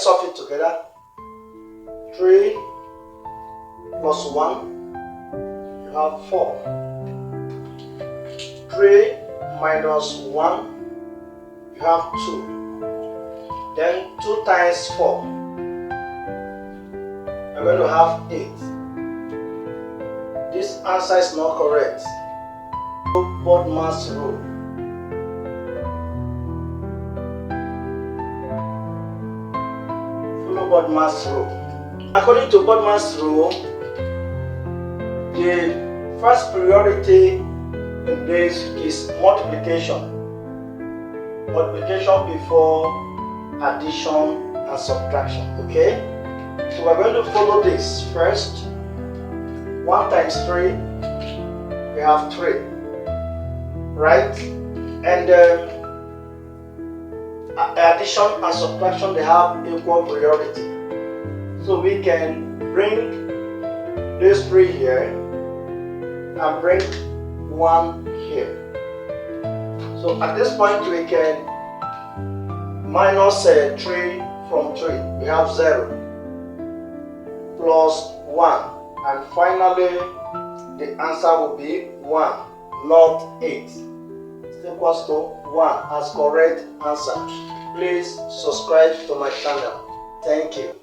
solve it together. 3 plus 1, you have 4. 3 minus 1, you have 2. Then 2 times 4, you're going to have 8. This answer is not correct. BODMAS rule. Follow BODMAS rule. According to BODMAS rule, the first priority in this is multiplication. Multiplication before addition and subtraction. Okay? So we're going to follow this first. 1 times 3, we have 3. Right? And addition and subtraction, they have equal priority. So we can bring this 3 here and bring 1 here. So at this point we can minus 3 from 3. We have 0 plus 1, and finally the answer will be 1, not 8. It's equals to 1 as correct answer. Please subscribe to my channel. Thank you.